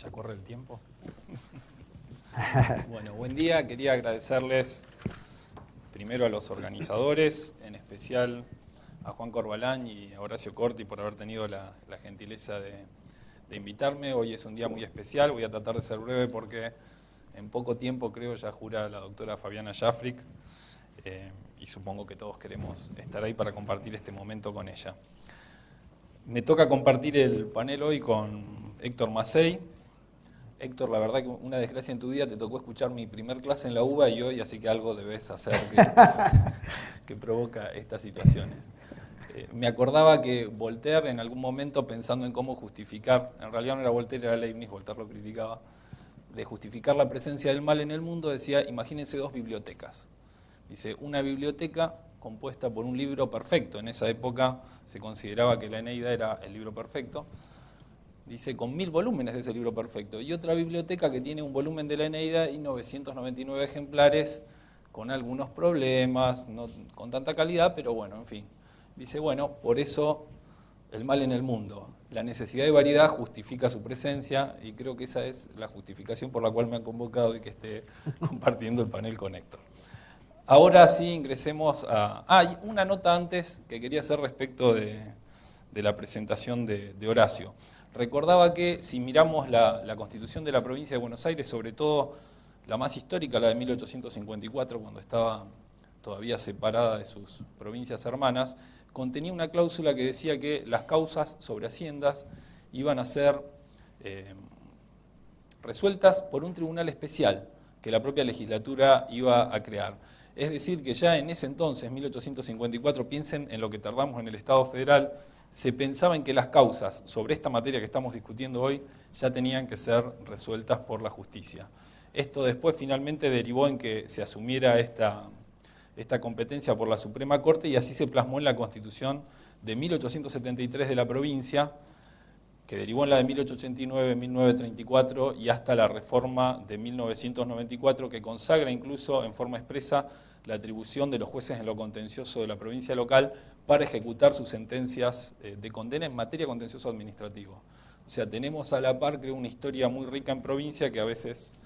¿Ya corre el tiempo? Bueno, buen día. Quería agradecerles primero a los organizadores, en especial a Juan Corbalán y a Horacio Corti por haber tenido la gentileza de invitarme. Hoy es un día muy especial. Voy a tratar de ser breve porque en poco tiempo, creo, ya jura la doctora Fabiana Jafric y supongo que todos queremos estar ahí para compartir este momento con ella. Me toca compartir el panel hoy con Héctor Macei. Héctor, la verdad que una desgracia en tu vida, te tocó escuchar mi primer clase en la UBA y hoy, así que algo debes hacer que provoca estas situaciones. Me acordaba que Voltaire en algún momento, pensando en cómo justificar, en realidad no era Voltaire, era Leibniz, Voltaire lo criticaba, de justificar la presencia del mal en el mundo, decía, imagínense dos bibliotecas. Dice, una biblioteca compuesta por un libro perfecto, en esa época se consideraba que la Eneida era el libro perfecto, dice, con 1000 volúmenes de ese libro perfecto, y otra biblioteca que tiene un volumen de la Eneida y 999 ejemplares, con algunos problemas, no con tanta calidad, pero bueno, en fin. Dice, bueno, por eso el mal en el mundo. La necesidad de variedad justifica su presencia, y creo que esa es la justificación por la cual me han convocado y que esté compartiendo el panel con Héctor. Ahora sí ingresemos a... hay una nota antes que quería hacer respecto de la presentación de Horacio. Recordaba que si miramos la Constitución de la provincia de Buenos Aires, sobre todo la más histórica, la de 1854, cuando estaba todavía separada de sus provincias hermanas, contenía una cláusula que decía que las causas sobre haciendas iban a ser resueltas por un tribunal especial que la propia legislatura iba a crear. Es decir, que ya en ese entonces, 1854, piensen en lo que tardamos en el Estado federal, se pensaba en que las causas sobre esta materia que estamos discutiendo hoy ya tenían que ser resueltas por la justicia. Esto después finalmente derivó en que se asumiera esta competencia por la Suprema Corte y así se plasmó en la Constitución de 1873 de la provincia, que derivó en la de 1889, 1934 y hasta la reforma de 1994, que consagra incluso en forma expresa la atribución de los jueces en lo contencioso de la provincia local para ejecutar sus sentencias de condena en materia contencioso administrativo. O sea, tenemos a la par, creo, una historia muy rica en provincia que a veces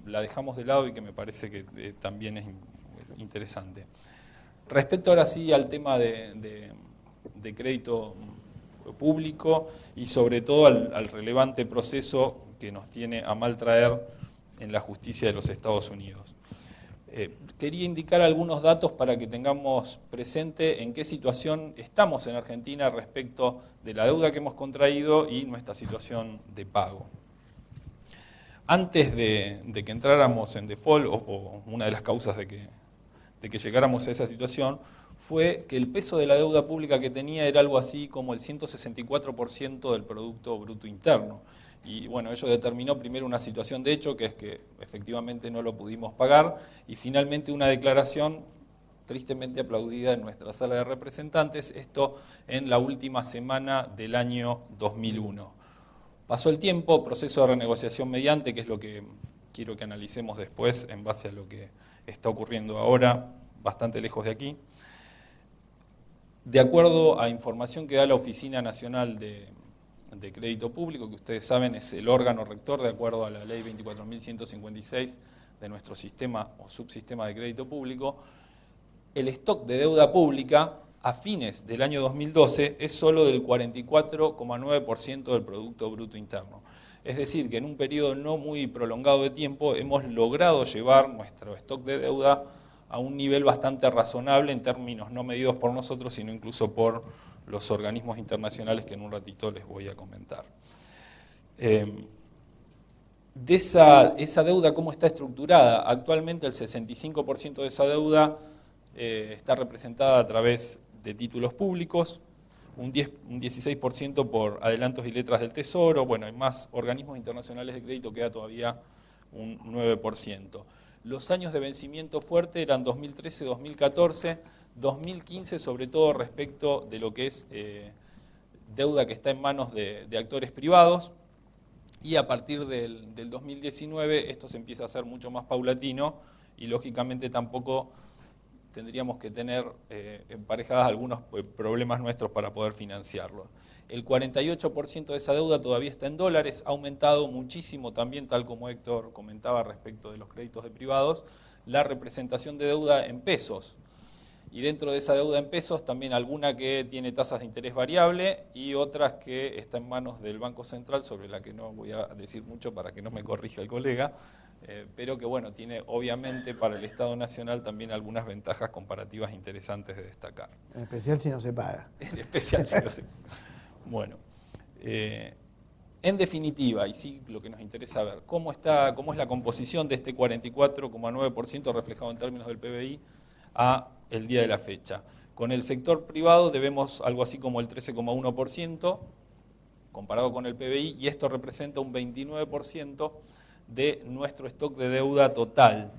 la dejamos de lado y que me parece que también es interesante. Respecto ahora sí al tema de crédito público y sobre todo al relevante proceso que nos tiene a mal traer en la justicia de los Estados Unidos. Quería indicar algunos datos para que tengamos presente en qué situación estamos en Argentina respecto de la deuda que hemos contraído y nuestra situación de pago. Antes de que entráramos en default, o una de las causas de que llegáramos a esa situación, fue que el peso de la deuda pública que tenía era algo así como el 164% del Producto Bruto Interno. Y bueno, ello determinó primero una situación de hecho, que es que efectivamente no lo pudimos pagar, y finalmente una declaración tristemente aplaudida en nuestra sala de representantes, esto en la última semana del año 2001. Pasó el tiempo, proceso de renegociación mediante, que es lo que quiero que analicemos después en base a lo que está ocurriendo ahora, bastante lejos de aquí. De acuerdo a información que da la Oficina Nacional de Crédito Público, que ustedes saben es el órgano rector de acuerdo a la ley 24.156 de nuestro sistema o subsistema de crédito público, el stock de deuda pública a fines del año 2012 es solo del 44,9% del Producto Bruto Interno. Es decir, que en un periodo no muy prolongado de tiempo hemos logrado llevar nuestro stock de deuda a un nivel bastante razonable en términos no medidos por nosotros, sino incluso por los organismos internacionales que en un ratito les voy a comentar. De esa deuda, ¿cómo está estructurada? Actualmente el 65% de esa deuda está representada a través de títulos públicos, un 16% por adelantos y letras del Tesoro, bueno, hay más organismos internacionales de crédito, queda todavía un 9%. Los años de vencimiento fuerte eran 2013, 2014, 2015 sobre todo respecto de lo que es deuda que está en manos de actores privados, y a partir del 2019 esto se empieza a hacer mucho más paulatino y lógicamente tampoco tendríamos que tener emparejadas algunos problemas nuestros para poder financiarlo. El 48% de esa deuda todavía está en dólares, ha aumentado muchísimo también, tal como Héctor comentaba respecto de los créditos de privados, la representación de deuda en pesos. Y dentro de esa deuda en pesos también alguna que tiene tasas de interés variable y otras que está en manos del Banco Central, sobre la que no voy a decir mucho para que no me corrija el colega, pero que bueno, tiene obviamente para el Estado Nacional también algunas ventajas comparativas interesantes de destacar. En especial si no se paga. En especial si no se paga. Bueno, en definitiva, y sí lo que nos interesa ver, cómo es la composición de este 44,9% reflejado en términos del PBI a el día de la fecha. Con el sector privado debemos algo así como el 13,1% comparado con el PBI, y esto representa un 29% de nuestro stock de deuda total.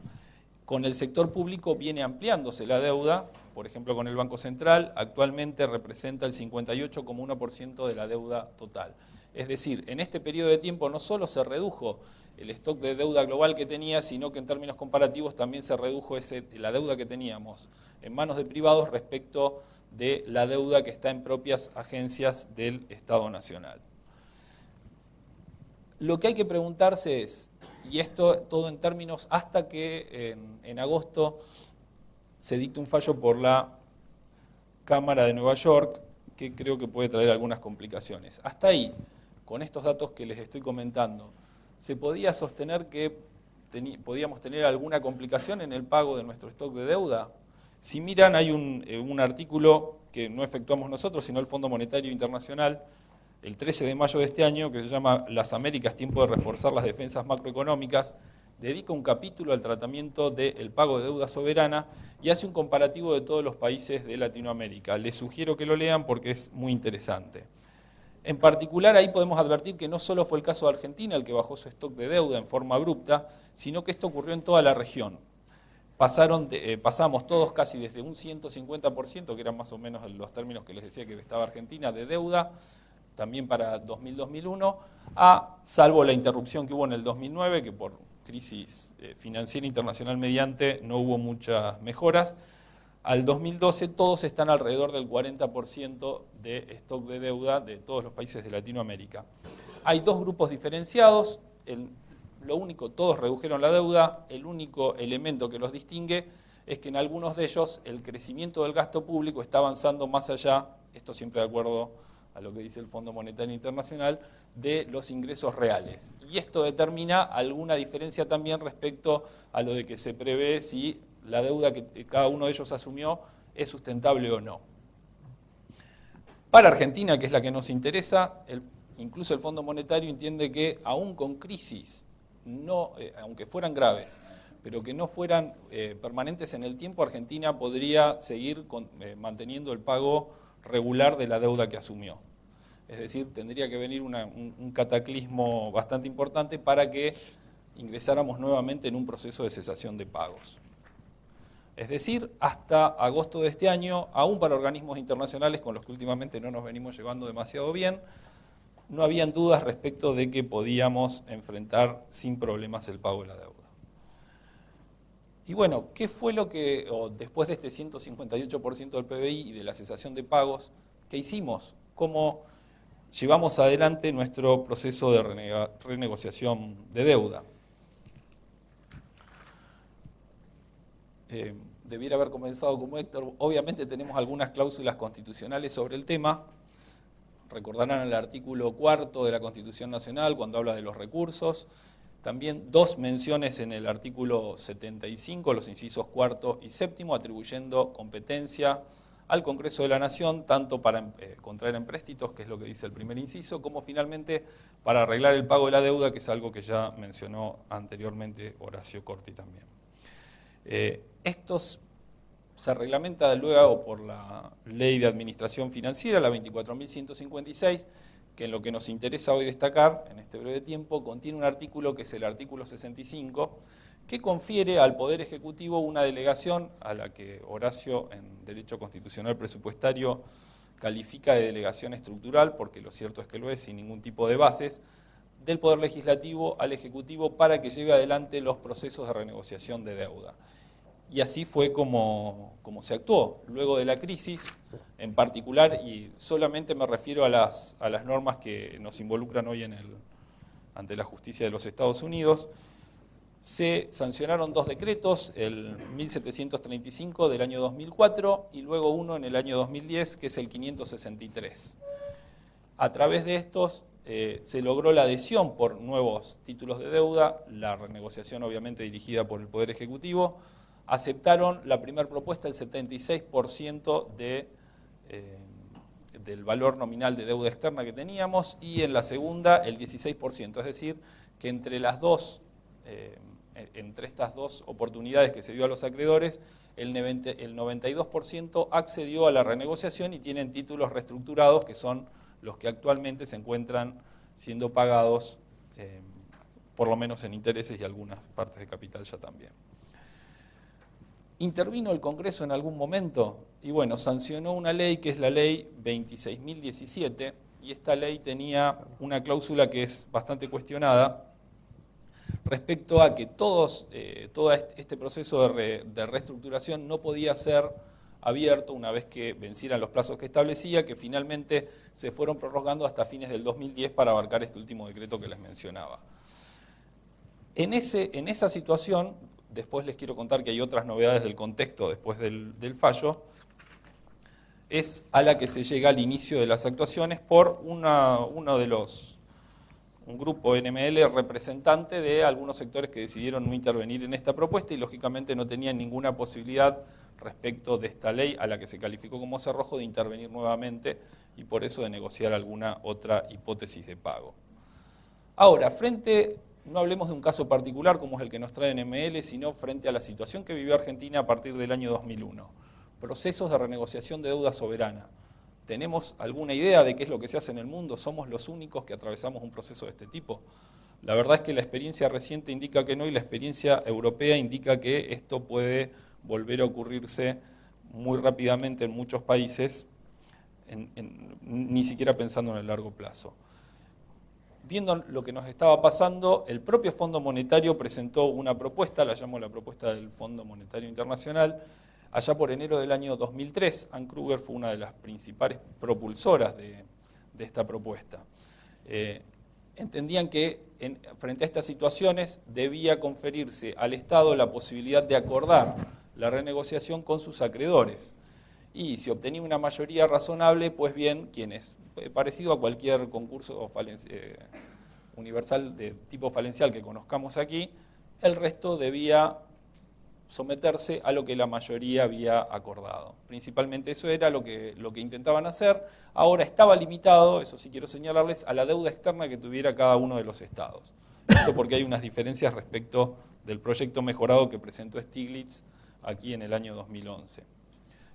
Con el sector público viene ampliándose la deuda, por ejemplo con el Banco Central, actualmente representa el 58,1% de la deuda total. Es decir, en este periodo de tiempo no solo se redujo el stock de deuda global que tenía, sino que en términos comparativos también se redujo la deuda que teníamos en manos de privados respecto de la deuda que está en propias agencias del Estado Nacional. Lo que hay que preguntarse es, y esto todo en términos hasta que en agosto se dicte un fallo por la Cámara de Nueva York, que creo que puede traer algunas complicaciones. Hasta ahí, con estos datos que les estoy comentando, ¿se podía sostener que podíamos tener alguna complicación en el pago de nuestro stock de deuda? Si miran, hay un artículo que no efectuamos nosotros, sino el Fondo Monetario Internacional, el 13 de mayo de este año, que se llama Las Américas, tiempo de reforzar las defensas macroeconómicas, dedica un capítulo al tratamiento del pago de deuda soberana y hace un comparativo de todos los países de Latinoamérica. Les sugiero que lo lean porque es muy interesante. En particular, ahí podemos advertir que no solo fue el caso de Argentina el que bajó su stock de deuda en forma abrupta, sino que esto ocurrió en toda la región. Pasamos todos casi desde un 150%, que eran más o menos los términos que les decía que estaba Argentina, de deuda, también para 2000-2001, salvo la interrupción que hubo en el 2009, que por crisis financiera internacional mediante no hubo muchas mejoras. Al 2012 todos están alrededor del 40% de stock de deuda de todos los países de Latinoamérica. Hay dos grupos diferenciados, todos redujeron la deuda, el único elemento que los distingue es que en algunos de ellos el crecimiento del gasto público está avanzando más allá, esto siempre de acuerdo a lo que dice el Fondo Monetario Internacional, de los ingresos reales. Y esto determina alguna diferencia también respecto a lo de que se prevé si la deuda que cada uno de ellos asumió es sustentable o no. Para Argentina, que es la que nos interesa, incluso el Fondo Monetario entiende que aún con crisis, aunque fueran graves, pero que no fueran permanentes en el tiempo, Argentina podría seguir manteniendo el pago regular de la deuda que asumió. Es decir, tendría que venir un cataclismo bastante importante para que ingresáramos nuevamente en un proceso de cesación de pagos. Es decir, hasta agosto de este año, aún para organismos internacionales con los que últimamente no nos venimos llevando demasiado bien, no habían dudas respecto de que podíamos enfrentar sin problemas el pago de la deuda. Y bueno, ¿qué fue lo que, después de este 158% del PBI y de la cesación de pagos, qué hicimos? ¿Cómo llevamos adelante nuestro proceso de renegociación de deuda? Debiera haber comenzado como Héctor. Obviamente tenemos algunas cláusulas constitucionales sobre el tema. Recordarán el artículo 4 de la Constitución Nacional cuando habla de los recursos. También dos menciones en el artículo 75, los incisos 4 y 7, atribuyendo competencia al Congreso de la Nación, tanto para contraer empréstitos, que es lo que dice el primer inciso, como finalmente para arreglar el pago de la deuda, que es algo que ya mencionó anteriormente Horacio Corti también. Estos se reglamenta luego por la Ley de Administración Financiera, la 24.156, que en lo que nos interesa hoy destacar, en este breve tiempo, contiene un artículo que es el artículo 65, que confiere al Poder Ejecutivo una delegación a la que Horacio, en Derecho Constitucional Presupuestario, califica de delegación estructural, porque lo cierto es que lo es, sin ningún tipo de bases, del Poder Legislativo al Ejecutivo para que lleve adelante los procesos de renegociación de deuda. y así fue como se actuó. Luego de la crisis, en particular, y solamente me refiero a las normas que nos involucran hoy ante la justicia de los Estados Unidos, se sancionaron 2 decretos, el 1735 del año 2004 y luego uno en el año 2010, que es el 563. A través de estos se logró la adhesión por nuevos títulos de deuda, la renegociación obviamente dirigida por el Poder Ejecutivo. Aceptaron la primera propuesta el 76% del valor nominal de deuda externa que teníamos y en la segunda el 16%, es decir, que entre estas dos oportunidades que se dio a los acreedores, el 92% accedió a la renegociación y tienen títulos reestructurados que son los que actualmente se encuentran siendo pagados, por lo menos en intereses y algunas partes de capital ya también. ¿Intervino el Congreso en algún momento? Y bueno, sancionó una ley que es la ley 26.017, y esta ley tenía una cláusula que es bastante cuestionada respecto a que todo este proceso de reestructuración no podía ser abierto una vez que vencieran los plazos que establecía, que finalmente se fueron prorrogando hasta fines del 2010 para abarcar este último decreto que les mencionaba. En esa situación, después les quiero contar que hay otras novedades del contexto después del fallo, es a la que se llega al inicio de las actuaciones por un grupo NML representante de algunos sectores que decidieron no intervenir en esta propuesta y lógicamente no tenían ninguna posibilidad respecto de esta ley a la que se calificó como cerrojo de intervenir nuevamente y por eso de negociar alguna otra hipótesis de pago. Ahora, no hablemos de un caso particular como es el que nos trae NML, sino frente a la situación que vivió Argentina a partir del año 2001. Procesos de renegociación de deuda soberana. ¿Tenemos alguna idea de qué es lo que se hace en el mundo? ¿Somos los únicos que atravesamos un proceso de este tipo? La verdad es que la experiencia reciente indica que no y la experiencia europea indica que esto puede volver a ocurrirse muy rápidamente en muchos países, ni siquiera pensando en el largo plazo. Viendo lo que nos estaba pasando, el propio Fondo Monetario presentó una propuesta, la llamo la propuesta del Fondo Monetario Internacional, allá por enero del año 2003. Anne Kruger fue una de las principales propulsoras de esta propuesta. Entendían que frente a estas situaciones debía conferirse al Estado la posibilidad de acordar la renegociación con sus acreedores. Y si obtenía una mayoría razonable, pues bien, parecido a cualquier concurso universal de tipo falencial que conozcamos aquí, el resto debía someterse a lo que la mayoría había acordado. Principalmente eso era lo que intentaban hacer. Ahora estaba limitado, eso sí quiero señalarles, a la deuda externa que tuviera cada uno de los estados. Esto porque hay unas diferencias respecto del proyecto mejorado que presentó Stiglitz aquí en el año 2011.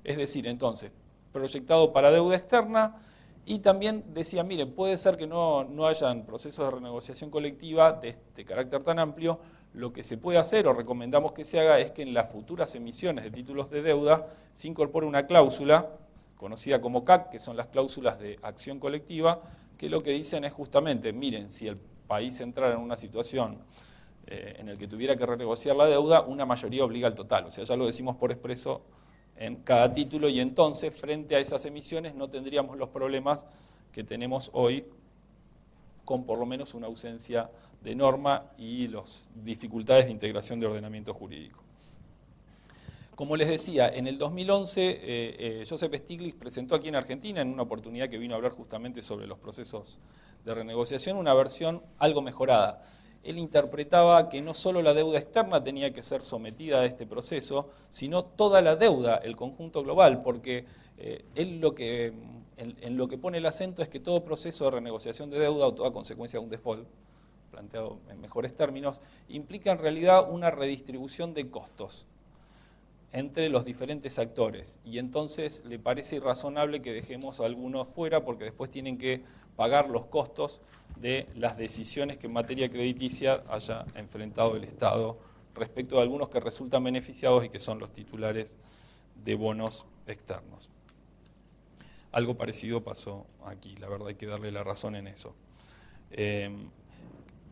Es decir, entonces, proyectado para deuda externa y también decía, miren, puede ser que no hayan procesos de renegociación colectiva de este carácter tan amplio. Lo que se puede hacer o recomendamos que se haga es que en las futuras emisiones de títulos de deuda se incorpore una cláusula conocida como CAC, que son las cláusulas de acción colectiva, que lo que dicen es justamente, miren, si el país entrara en una situación en la que tuviera que renegociar la deuda, una mayoría obliga al total. O sea, ya lo decimos por expreso en cada título y entonces frente a esas emisiones no tendríamos los problemas que tenemos hoy con por lo menos una ausencia de norma y las dificultades de integración de ordenamiento jurídico. Como les decía, en el 2011 Joseph Stiglitz presentó aquí en Argentina, en una oportunidad que vino a hablar justamente sobre los procesos de renegociación, una versión algo mejorada. Él interpretaba que no solo la deuda externa tenía que ser sometida a este proceso, sino toda la deuda, el conjunto global, porque él en lo que pone el acento es que todo proceso de renegociación de deuda o toda consecuencia de un default, planteado en mejores términos, implica en realidad una redistribución de costos entre los diferentes actores y entonces le parece irrazonable que dejemos a algunos fuera porque después tienen que pagar los costos de las decisiones que en materia crediticia haya enfrentado el Estado respecto de algunos que resultan beneficiados y que son los titulares de bonos externos. Algo parecido pasó aquí, la verdad hay que darle la razón en eso.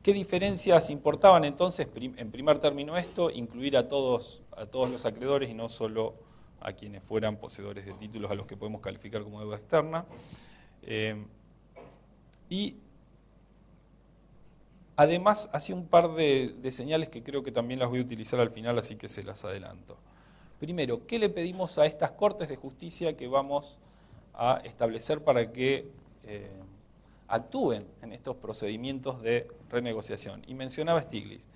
¿Qué diferencias importaban entonces? En primer término esto, incluir a todos los acreedores y no solo a quienes fueran poseedores de títulos a los que podemos calificar como deuda externa. Y además hacía un par de señales que creo que también las voy a utilizar al final, así que se las adelanto. Primero, ¿qué le pedimos a estas Cortes de Justicia que vamos a establecer para que actúen en estos procedimientos de renegociación? Y mencionaba Stiglitz.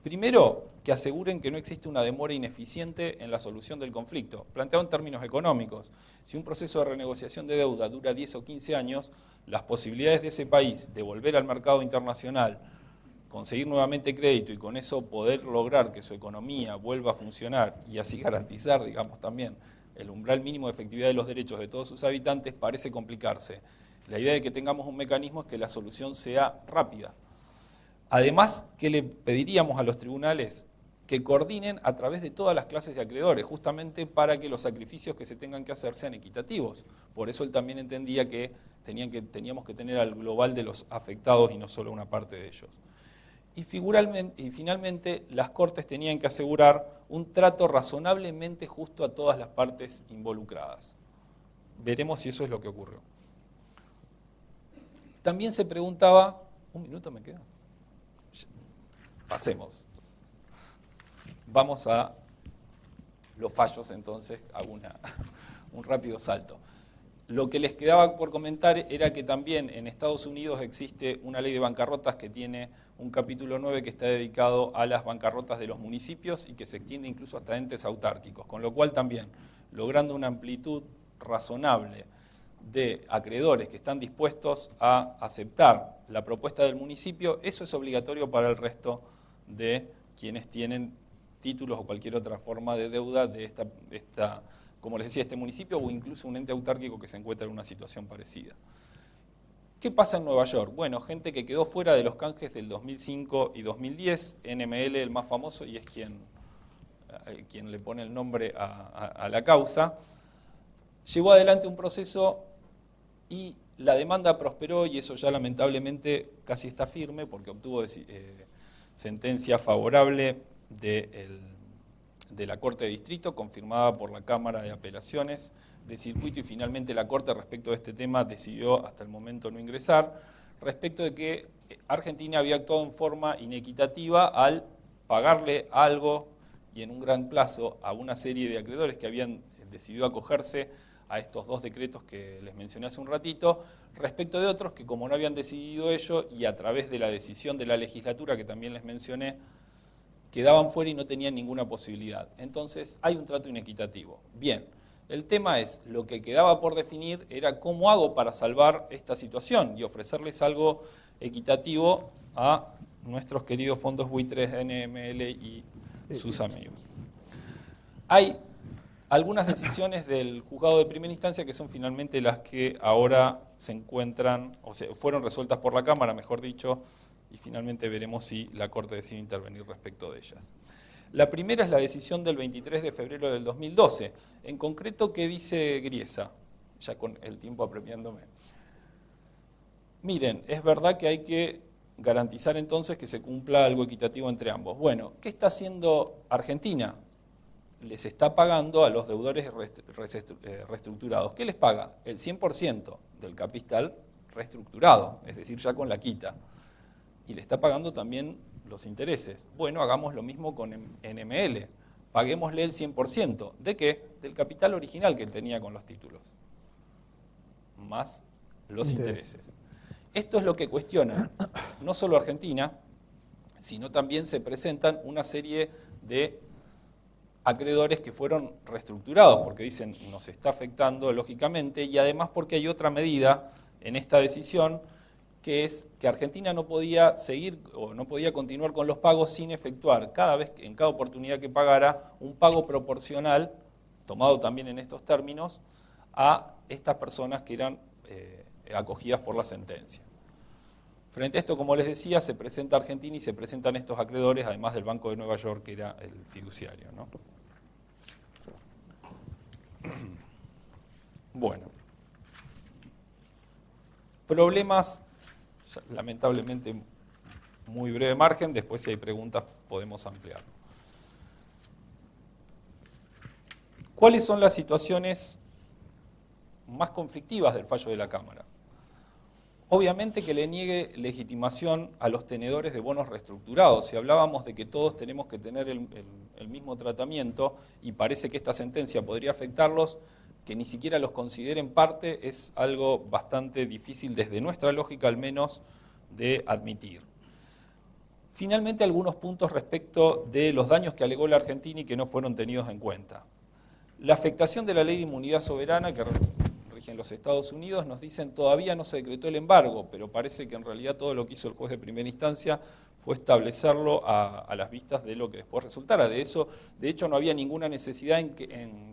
Primero, que aseguren que no existe una demora ineficiente en la solución del conflicto. Planteado en términos económicos, si un proceso de renegociación de deuda dura 10 o 15 años, las posibilidades de ese país de volver al mercado internacional, conseguir nuevamente crédito y con eso poder lograr que su economía vuelva a funcionar y así garantizar, digamos, también el umbral mínimo de efectividad de los derechos de todos sus habitantes, parece complicarse. La idea de que tengamos un mecanismo es que la solución sea rápida. Además, ¿qué le pediríamos a los tribunales? Que coordinen a través de todas las clases de acreedores, justamente para que los sacrificios que se tengan que hacer sean equitativos. Por eso él también entendía que teníamos que tener al global de los afectados y no solo una parte de ellos. Y finalmente, las Cortes tenían que asegurar un trato razonablemente justo a todas las partes involucradas. Veremos si eso es lo que ocurrió. También se preguntaba, ¿un minuto me queda? Pasemos. Vamos a los fallos entonces, hago un rápido salto. Lo que les quedaba por comentar era que también en Estados Unidos existe una ley de bancarrotas que tiene un capítulo 9 que está dedicado a las bancarrotas de los municipios y que se extiende incluso hasta entes autárquicos, con lo cual también, logrando una amplitud razonable de acreedores que están dispuestos a aceptar la propuesta del municipio, eso es obligatorio para el resto de quienes tienen títulos o cualquier otra forma de deuda de esta, como les decía, este municipio o incluso un ente autárquico que se encuentra en una situación parecida. ¿Qué pasa en Nueva York? Bueno, gente que quedó fuera de los canjes del 2005 y 2010, NML el más famoso y es quien le pone el nombre a la causa, llevó adelante un proceso y la demanda prosperó y eso ya lamentablemente casi está firme porque obtuvo sentencia favorable de la Corte de Distrito, confirmada por la Cámara de Apelaciones de Circuito, y finalmente la Corte respecto de este tema decidió hasta el momento no ingresar, respecto de que Argentina había actuado en forma inequitativa al pagarle algo y en un gran plazo a una serie de acreedores que habían decidido acogerse a estos dos decretos que les mencioné hace un ratito, respecto de otros que como no habían decidido ello y a través de la decisión de la legislatura que también les mencioné, quedaban fuera y no tenían ninguna posibilidad. Entonces hay un trato inequitativo. Bien, el tema es, lo que quedaba por definir era cómo hago para salvar esta situación y ofrecerles algo equitativo a nuestros queridos fondos buitres, NML y sus amigos. Hay algunas decisiones del juzgado de primera instancia que son finalmente las que ahora se encuentran, o sea, fueron resueltas por la Cámara, mejor dicho, y finalmente veremos si la Corte decide intervenir respecto de ellas. La primera es la decisión del 23 de febrero del 2012. En concreto, ¿qué dice Griesa? Ya con el tiempo apremiándome. Miren, es verdad que hay que garantizar entonces que se cumpla algo equitativo entre ambos. Bueno, ¿qué está haciendo Argentina? Les está pagando a los deudores reestructurados. ¿Qué les paga? El 100% del capital reestructurado, es decir, ya con la quita. Y le está pagando también los intereses. Bueno, hagamos lo mismo con NML. Paguémosle el 100%. ¿De qué? Del capital original que él tenía con los títulos. Más los intereses. Esto es lo que cuestiona no solo Argentina, sino también se presentan una serie de acreedores que fueron reestructurados, porque dicen nos está afectando lógicamente, y además porque hay otra medida en esta decisión, que es que Argentina no podía seguir o no podía continuar con los pagos sin efectuar en cada oportunidad que pagara un pago proporcional, tomado también en estos términos, a estas personas que eran acogidas por la sentencia. Frente a esto, como les decía, se presenta Argentina y se presentan estos acreedores, además del Banco de Nueva York, que era el fiduciario, ¿no? Bueno. Problemas, lamentablemente muy breve margen, después si hay preguntas podemos ampliarlo. ¿Cuáles son las situaciones más conflictivas del fallo de la Cámara? Obviamente que le niegue legitimación a los tenedores de bonos reestructurados. Si hablábamos de que todos tenemos que tener el mismo tratamiento y parece que esta sentencia podría afectarlos, que ni siquiera los consideren parte es algo bastante difícil desde nuestra lógica al menos de admitir. Finalmente algunos puntos respecto de los daños que alegó la Argentina y que no fueron tenidos en cuenta. La afectación de la ley de inmunidad soberana que rige en los Estados Unidos, nos dicen todavía no se decretó el embargo, pero parece que en realidad todo lo que hizo el juez de primera instancia fue establecerlo a las vistas de lo que después resultara. De hecho no había ninguna necesidad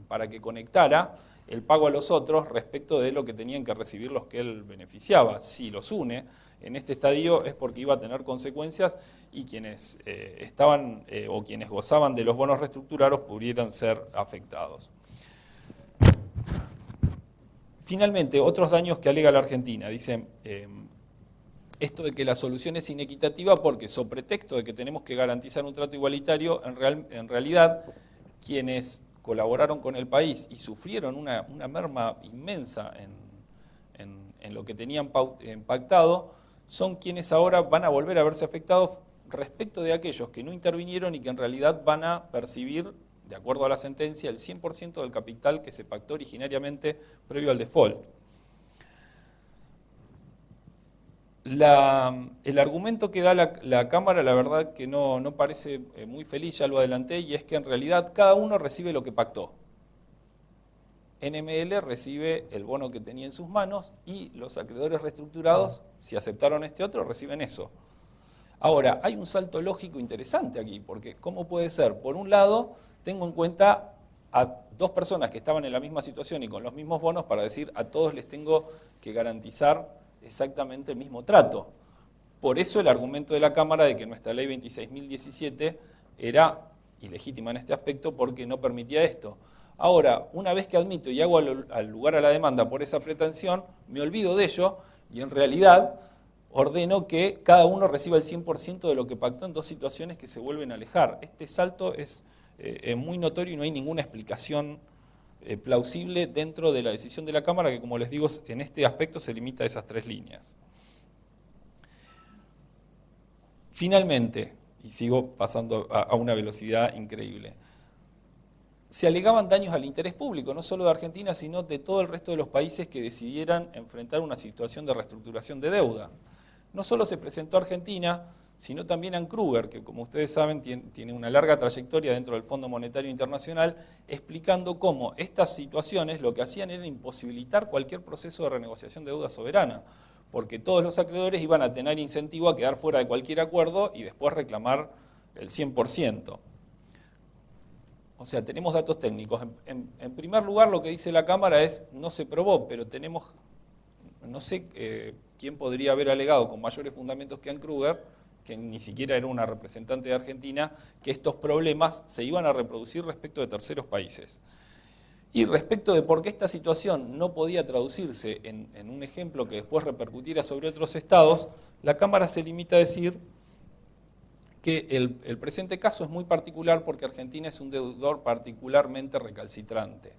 para que conectara el pago a los otros respecto de lo que tenían que recibir los que él beneficiaba. Si los une en este estadio es porque iba a tener consecuencias y quienes estaban o quienes gozaban de los bonos reestructurados pudieran ser afectados. Finalmente, otros daños que alega la Argentina. Dicen, esto de que la solución es inequitativa porque, sobre pretexto de que tenemos que garantizar un trato igualitario, en realidad, quienes colaboraron con el país y sufrieron una merma inmensa en lo que tenían pactado, son quienes ahora van a volver a verse afectados respecto de aquellos que no intervinieron y que en realidad van a percibir, de acuerdo a la sentencia, el 100% del capital que se pactó originariamente previo al default. El argumento que da la Cámara, la verdad que no parece muy feliz, ya lo adelanté, y es que en realidad cada uno recibe lo que pactó. NML recibe el bono que tenía en sus manos y los acreedores reestructurados, si aceptaron este otro, reciben eso. Ahora, hay un salto lógico interesante aquí, porque ¿cómo puede ser? Por un lado, tengo en cuenta a dos personas que estaban en la misma situación y con los mismos bonos para decir a todos les tengo que garantizar exactamente el mismo trato. Por eso el argumento de la Cámara de que nuestra ley 26.017 era ilegítima en este aspecto porque no permitía esto. Ahora, una vez que admito y hago al lugar a la demanda por esa pretensión, me olvido de ello y en realidad ordeno que cada uno reciba el 100% de lo que pactó en dos situaciones que se vuelven a alejar. Este salto es muy notorio y no hay ninguna explicación plausible dentro de la decisión de la Cámara, que como les digo, en este aspecto se limita a esas tres líneas. Finalmente, y sigo pasando a una velocidad increíble, se alegaban daños al interés público, no solo de Argentina, sino de todo el resto de los países que decidieran enfrentar una situación de reestructuración de deuda. No solo se presentó a Argentina, sino también a Kruger, que como ustedes saben tiene una larga trayectoria dentro del Fondo Monetario Internacional, explicando cómo estas situaciones lo que hacían era imposibilitar cualquier proceso de renegociación de deuda soberana, porque todos los acreedores iban a tener incentivo a quedar fuera de cualquier acuerdo y después reclamar el 100%. O sea, tenemos datos técnicos. En primer lugar, lo que dice la Cámara es no se probó, pero tenemos, no sé quién podría haber alegado con mayores fundamentos que Ann Kruger, que ni siquiera era una representante de Argentina, que estos problemas se iban a reproducir respecto de terceros países. Y respecto de por qué esta situación no podía traducirse en un ejemplo que después repercutiera sobre otros estados, la Cámara se limita a decir que el presente caso es muy particular porque Argentina es un deudor particularmente recalcitrante.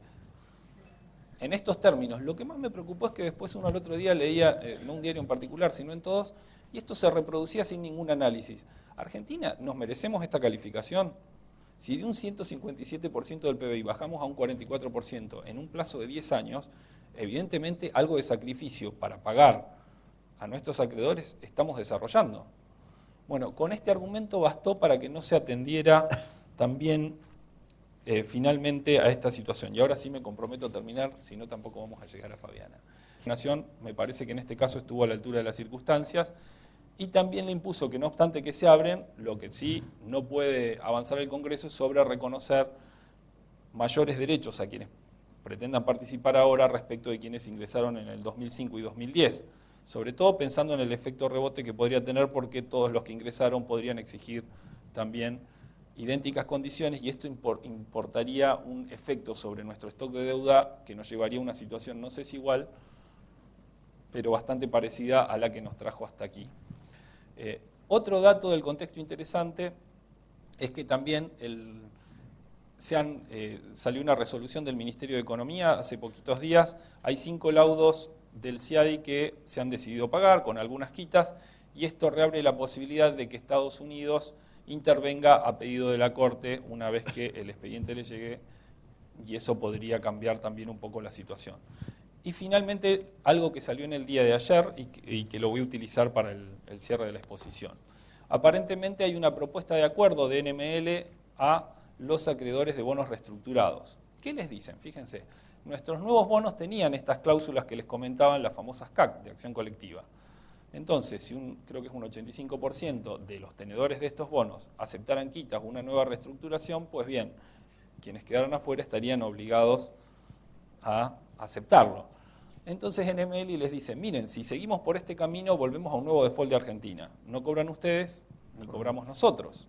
En estos términos, lo que más me preocupó es que después uno al otro día leía, no un diario en particular, sino en todos, y esto se reproducía sin ningún análisis. ¿Argentina nos merecemos esta calificación? Si de un 157% del PBI bajamos a un 44% en un plazo de 10 años, evidentemente algo de sacrificio para pagar a nuestros acreedores estamos desarrollando. Bueno, con este argumento bastó para que no se atendiera también finalmente a esta situación. Y ahora sí me comprometo a terminar, si no tampoco vamos a llegar a Fabiana. La Nación me parece que en este caso estuvo a la altura de las circunstancias y también le impuso que no obstante que se abren, lo que sí no puede avanzar el Congreso es sobre reconocer mayores derechos a quienes pretendan participar ahora respecto de quienes ingresaron en el 2005 y 2010. Sobre todo pensando en el efecto rebote que podría tener porque todos los que ingresaron podrían exigir también idénticas condiciones y esto importaría un efecto sobre nuestro stock de deuda que nos llevaría a una situación, no sé si igual, pero bastante parecida a la que nos trajo hasta aquí. Otro dato del contexto interesante es que también salió una resolución del Ministerio de Economía hace poquitos días. Hay 5 laudos del CIADI que se han decidido pagar con algunas quitas, y esto reabre la posibilidad de que Estados Unidos intervenga a pedido de la Corte una vez que el expediente le llegue, y eso podría cambiar también un poco la situación. Y finalmente, algo que salió en el día de ayer y que lo voy a utilizar para el cierre de la exposición. Aparentemente hay una propuesta de acuerdo de NML a los acreedores de bonos reestructurados. ¿Qué les dicen? Fíjense, nuestros nuevos bonos tenían estas cláusulas que les comentaban, las famosas CAC, de acción colectiva. Entonces, si creo que es un 85% de los tenedores de estos bonos aceptaran quitas o una nueva reestructuración, pues bien, quienes quedaron afuera estarían obligados a aceptarlo. Entonces NML les dice, miren, si seguimos por este camino volvemos a un nuevo default de Argentina. No cobran ustedes, ni cobramos nosotros.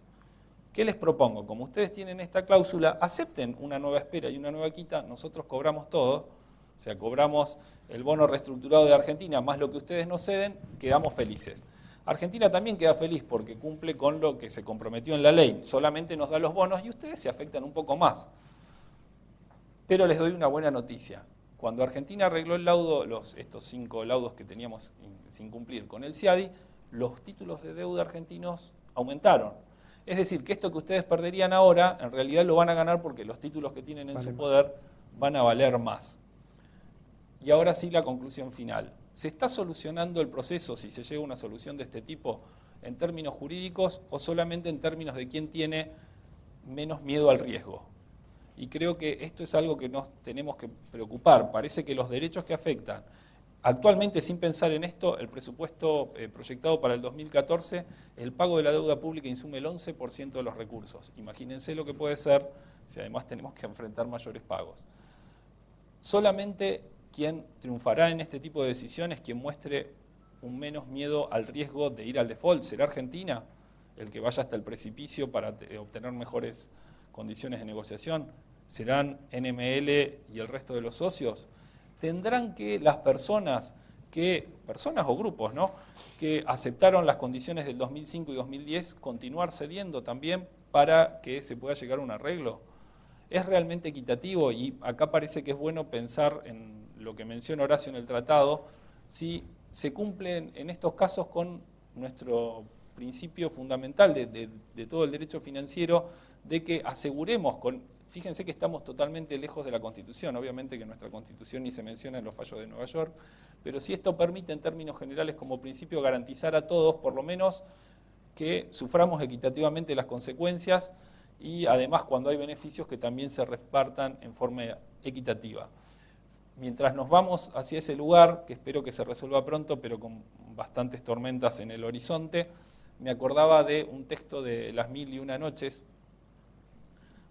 ¿Qué les propongo? Como ustedes tienen esta cláusula, acepten una nueva espera y una nueva quita, nosotros cobramos todo, o sea, cobramos el bono reestructurado de Argentina más lo que ustedes nos ceden, quedamos felices. Argentina también queda feliz porque cumple con lo que se comprometió en la ley, solamente nos da los bonos y ustedes se afectan un poco más. Pero les doy una buena noticia. Cuando Argentina arregló el laudo, estos 5 laudos que teníamos sin cumplir con el CIADI, los títulos de deuda argentinos aumentaron. Es decir, que esto que ustedes perderían ahora, en realidad lo van a ganar porque los títulos que tienen en su poder van a valer más. Y ahora sí la conclusión final. ¿Se está solucionando el proceso, si se llega a una solución de este tipo, en términos jurídicos o solamente en términos de quién tiene menos miedo al riesgo? Y creo que esto es algo que nos tenemos que preocupar. Parece que los derechos que afectan, actualmente sin pensar en esto, el presupuesto proyectado para el 2014, el pago de la deuda pública insume el 11% de los recursos. Imagínense lo que puede ser si además tenemos que enfrentar mayores pagos. Solamente quien triunfará en este tipo de decisiones, quien muestre un menos miedo al riesgo de ir al default, ¿será Argentina el que vaya hasta el precipicio para obtener mejores condiciones de negociación? ¿Serán NML y el resto de los socios? ¿Tendrán que las personas o grupos, ¿no?, que aceptaron las condiciones del 2005 y 2010 continuar cediendo también para que se pueda llegar a un arreglo? ¿Es realmente equitativo? Y acá parece que es bueno pensar en lo que menciona Horacio en el tratado, si se cumplen en estos casos con nuestro principio fundamental de todo el derecho financiero, de que aseguremos, fíjense que estamos totalmente lejos de la Constitución, obviamente que nuestra Constitución ni se menciona en los fallos de Nueva York, pero si esto permite en términos generales como principio garantizar a todos, por lo menos, que suframos equitativamente las consecuencias y además cuando hay beneficios que también se repartan en forma equitativa. Mientras nos vamos hacia ese lugar, que espero que se resuelva pronto, pero con bastantes tormentas en el horizonte, me acordaba de un texto de Las Mil y Una Noches.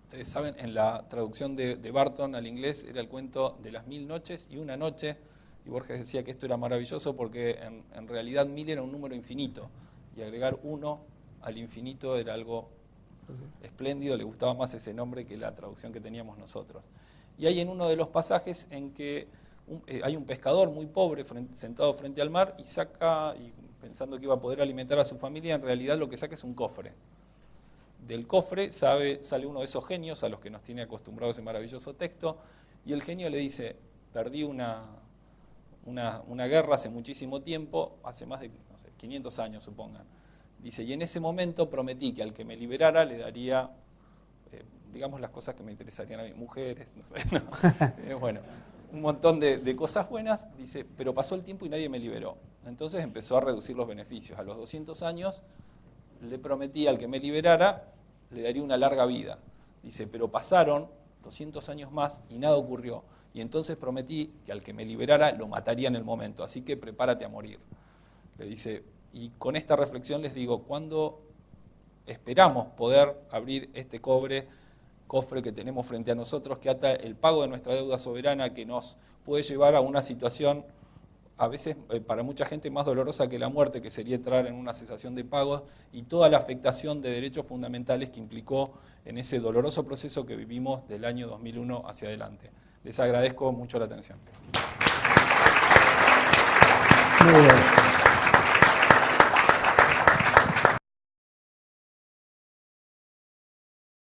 Ustedes saben, en la traducción de Barton al inglés era el cuento de las 1000 noches y una noche, y Borges decía que esto era maravilloso porque en realidad 1000 era un número infinito, y agregar 1 al infinito era algo espléndido, le gustaba más ese nombre que la traducción que teníamos nosotros. Y hay en uno de los pasajes en que hay un pescador muy pobre sentado frente al mar y saca, y pensando que iba a poder alimentar a su familia, en realidad lo que saca es un cofre. Del cofre sale uno de esos genios a los que nos tiene acostumbrados ese maravilloso texto, y el genio le dice, perdí una guerra hace muchísimo tiempo, hace más de 500 años supongan. Dice, y en ese momento prometí que al que me liberara le daría, digamos, las cosas que me interesarían a mí, mujeres, no sé, no. Bueno, un montón de cosas buenas, dice, pero pasó el tiempo y nadie me liberó. Entonces empezó a reducir los beneficios. A los 200 años le prometí al que me liberara, le daría una larga vida. Dice, pero pasaron 200 años más y nada ocurrió. Y entonces prometí que al que me liberara lo mataría en el momento, así que prepárate a morir. Le dice, y con esta reflexión les digo, ¿cuándo esperamos poder abrir este cofre que tenemos frente a nosotros, que ata el pago de nuestra deuda soberana, que nos puede llevar a una situación a veces para mucha gente más dolorosa que la muerte, que sería entrar en una cesación de pagos y toda la afectación de derechos fundamentales que implicó en ese doloroso proceso que vivimos del año 2001 hacia adelante? Les agradezco mucho la atención. Muy bien.